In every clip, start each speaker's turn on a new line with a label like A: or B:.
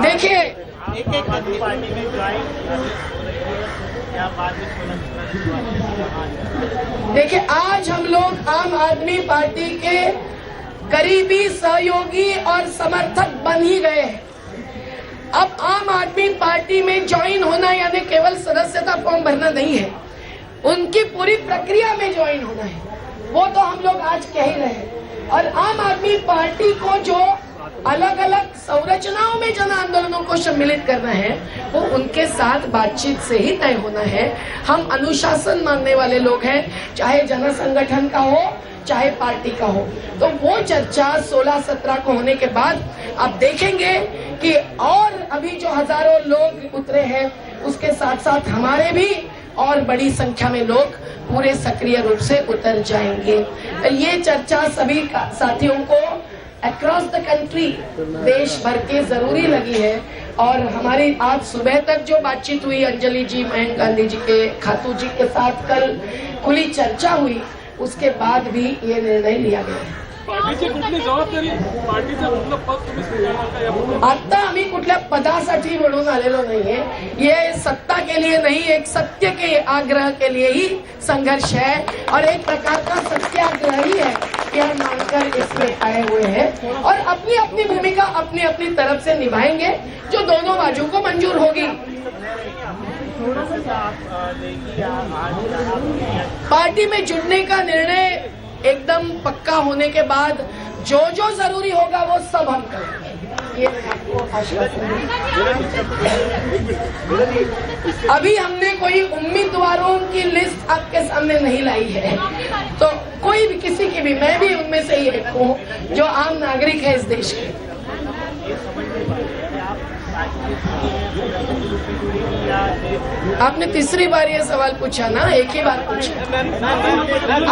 A: देखिए, देखिए आज हम लोग आम आदमी पार्टी के करीबी सहयोगी और समर्थक बन ही गए हैं। अब आम आदमी पार्टी में ज्वाइन होना यानी केवल सदस्यता फॉर्म भरना नहीं है, उनकी पूरी प्रक्रिया में ज्वाइन होना है। वो तो हम लोग आज कह ही रहे हैं। और आम आदमी पार्टी को जो अलग अलग संरचनाओं में जन आंदोलनों को सम्मिलित करना है, वो उनके साथ बातचीत से ही तय होना है। हम अनुशासन मानने वाले लोग हैं, चाहे जन संगठन का हो चाहे पार्टी का हो। तो वो चर्चा 16-17 को होने के बाद आप देखेंगे कि और अभी जो हजारों लोग उतरे हैं, उसके साथ साथ हमारे भी और बड़ी संख्या में लोग पूरे सक्रिय रूप से उतर जाएंगे। ये चर्चा सभी साथियों को अक्रॉस द कंट्री, देश भर के जरूरी लगी है। और हमारी आज सुबह तक जो बातचीत हुई अंजलि जी, मयंक गांधी जी के, खातू जी के साथ कल खुली चर्चा हुई, उसके बाद भी ये निर्णय लिया गया है। आता आम्ही कुठल्या पदासाठी म्हणून आलेलो नाहीये, ये सत्ता के लिए नहीं, एक सत्य के आग्रह के लिए ही संघर्ष है और एक प्रकार का सत्याग्रह ही है कि हम मानकर इसमें आए हुए हैं और अपनी अपनी भूमिका अपनी अपनी तरफ से निभाएंगे जो दोनों बाजू को मंजूर होगी। पार्टी में जुड़ने का निर्णय एकदम पक्का होने के बाद जो जो जरूरी होगा वो सब हम करेंगे, ये आपको आश्वासन है। अभी हमने कोई उम्मीदवारों की लिस्ट आपके सामने नहीं लाई है, तो कोई भी किसी की भी, मैं भी उनमें से ही एक हूँ जो आम नागरिक है इस देश के। आपने तीसरी बार ये सवाल पूछा ना, एक ही बार पूछा।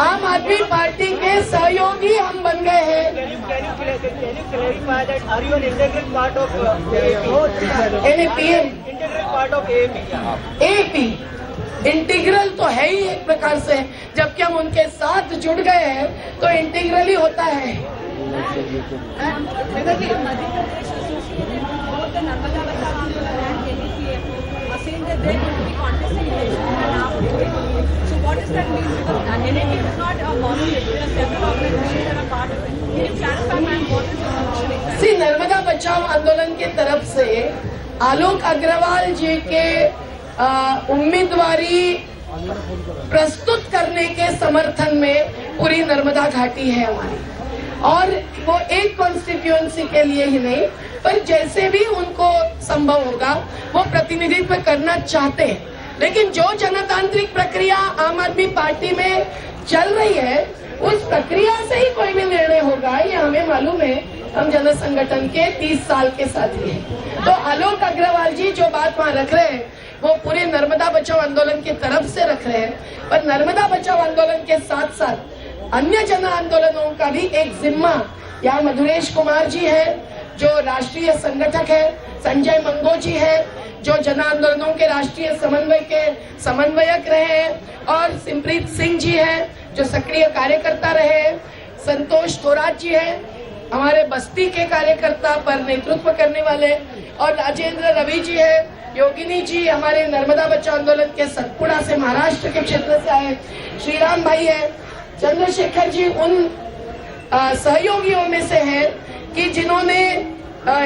A: आम आदमी पार्टी के सहयोगी हम बन गए हैं। एपी इंटीग्रल तो है ही एक प्रकार से, जबकि हम उनके साथ जुड़ गए हैं तो इंटीग्रल ही होता है। नर्मदा बचाओ आंदोलन की तरफ से आलोक अग्रवाल जी के उम्मीदवारी प्रस्तुत करने के समर्थन में पूरी नर्मदा घाटी है हमारी, और वो एक कॉन्स्टिट्यूएंसी के लिए ही नहीं, पर जैसे भी उनको संभव होगा वो प्रतिनिधित्व करना चाहते हैं। लेकिन जो जनतांत्रिक प्रक्रिया आम आदमी पार्टी में चल रही है, उस प्रक्रिया से ही कोई भी निर्णय होगा, ये हमें मालूम है। हम जन संगठन के 30 साल के साथी हैं। तो आलोक अग्रवाल जी जो बात वहाँ रख रहे हैं, वो पूरे नर्मदा बचाओ आंदोलन की तरफ से रख रहे हैं, पर नर्मदा बचाओ आंदोलन के साथ साथ अन्य जन आंदोलनों का भी एक जिम्मा, यहाँ मधुरेश कुमार जी है जो राष्ट्रीय संगठक है, संजय मंगो जी है जो जन आंदोलनों के राष्ट्रीय समन्वयक रहे हैं, और सिमप्रीत सिंह जी है जो सक्रिय कार्यकर्ता रहे हैं, संतोष थोराट जी है हमारे बस्ती के कार्यकर्ता पर नेतृत्व करने वाले, और राजेंद्र रवि जी है, योगिनी जी हमारे नर्मदा बचाओ आंदोलन के सतपुड़ा से महाराष्ट्र के क्षेत्र से आए, श्रीराम भाई है, चंद्रशेखर जी उन सहयोगियों में से हैं कि जिन्होंने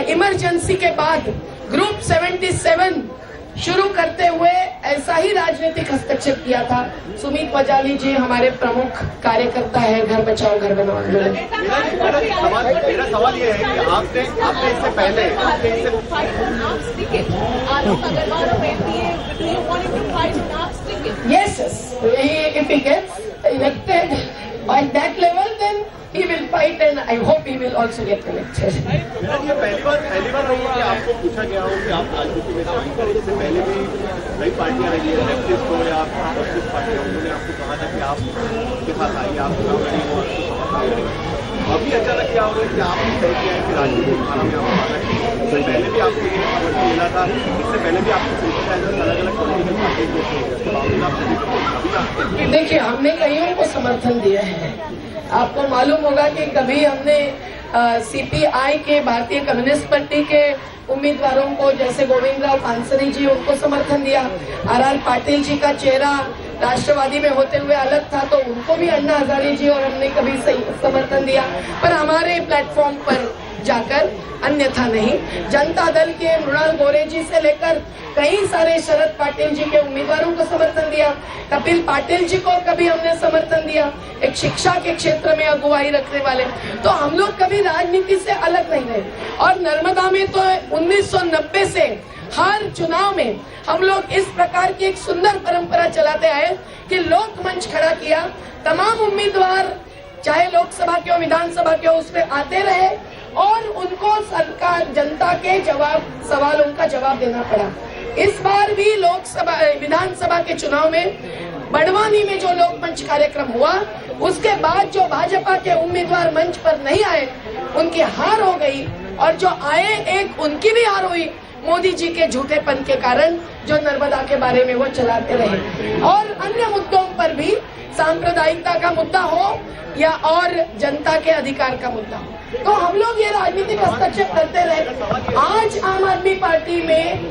A: इमरजेंसी के बाद ग्रुप 77 शुरू करते हुए ऐसा ही राजनीतिक हस्तक्षेप किया था। सुमित वजाली जी हमारे प्रमुख कार्यकर्ता है घर बचाओ घर बनाओ आंदोलन।
B: मेरा सवाल ये है कि आपने इससे पहले
A: yes, if he gets elected at that level, then he will fight, and I hope he will also get elected.
B: ये पहली बार नहीं है कि आपको पूछा गया हो कि आप राजनीति में ज्वाइन करें। इससे पहले भी कई पार्टियां रही है, लेफ्टिस्ट हो या कम्युनिस्ट पार्टियां, उन्होंने आपको कहा था कि आप उनके साथ आइए, आप चुनाव लड़ेंगे। अभी अचानक क्या हो रहा है कि आपने तय किया है कि राजनीति में खाना में आपको आना है। इससे पहले भी आपको ये समर्थन मिला था, इससे पहले भी आपको सिंपथाइजर्स अलग अलग पॉलिटिकल पार्टी के थे।
A: देखिए, हमने कईयों को समर्थन दिया है, आपको मालूम होगा कि कभी हमने सीपीआई के, भारतीय कम्युनिस्ट पार्टी के उम्मीदवारों को, जैसे गोविंदराव पानसरे जी, उनको समर्थन दिया। आर पाटिल जी का चेहरा राष्ट्रवादी में होते हुए अलग था, तो उनको भी अन्ना हजारे जी और हमने कभी समर्थन दिया, पर हमारे प्लेटफॉर्म पर जाकर अन्यथा नहीं। जनता दल के मृणाल गोरे जी से लेकर कई सारे शरद पाटिल जी के उम्मीदवारों को समर्थन दिया। कपिल पाटिल जी को कभी हमने समर्थन दिया, एक शिक्षा के क्षेत्र में अगुवाई रखने वाले। तो हम लोग कभी राजनीति से अलग नहीं रहे। और नर्मदा में तो 1990 से हर चुनाव में हम लोग इस प्रकार की एक सुंदर परंपरा चलाते आए कि लोक मंच खड़ा किया, तमाम उम्मीदवार चाहे लोकसभा के हो, विधानसभा के हो, उसमें आते रहे और उनको सरकार, जनता के सवालों का जवाब देना पड़ा। इस बार भी लोकसभा, विधानसभा के चुनाव में बड़वानी में जो लोकमंच कार्यक्रम हुआ, उसके बाद जो भाजपा के उम्मीदवार मंच पर नहीं आए, उनकी हार हो गई, और जो आए एक उनकी भी हार हुई मोदी जी के झूठेपन के कारण, जो नर्मदा के बारे में वो चलाते रहे। और अन्य मुद्दों पर भी, सांप्रदायिकता का मुद्दा हो या और जनता के अधिकार का मुद्दा हो, तो हम लोग ये राजनीतिक हस्तक्षेप करते रहे। आज आम आदमी पार्टी में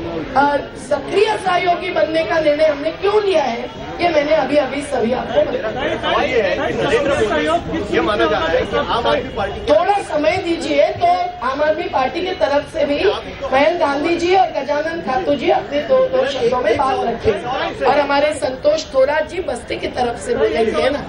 A: सक्रिय सहयोगी बनने का निर्णय हमने क्यों लिया है, ये मैंने अभी सभी आपको बताया।
B: ये माना जा रहा है कि आम आदमी पार्टी,
A: थोड़ा समय दीजिए, तो आम आदमी पार्टी की तरफ से भी महेंद्र गांधी जी और गजानन खातू जी अपने दो शब्दों में बात रखें, और हमारे संतोष थोराट जी बस्ती की तरफ से बोलेंगे ना।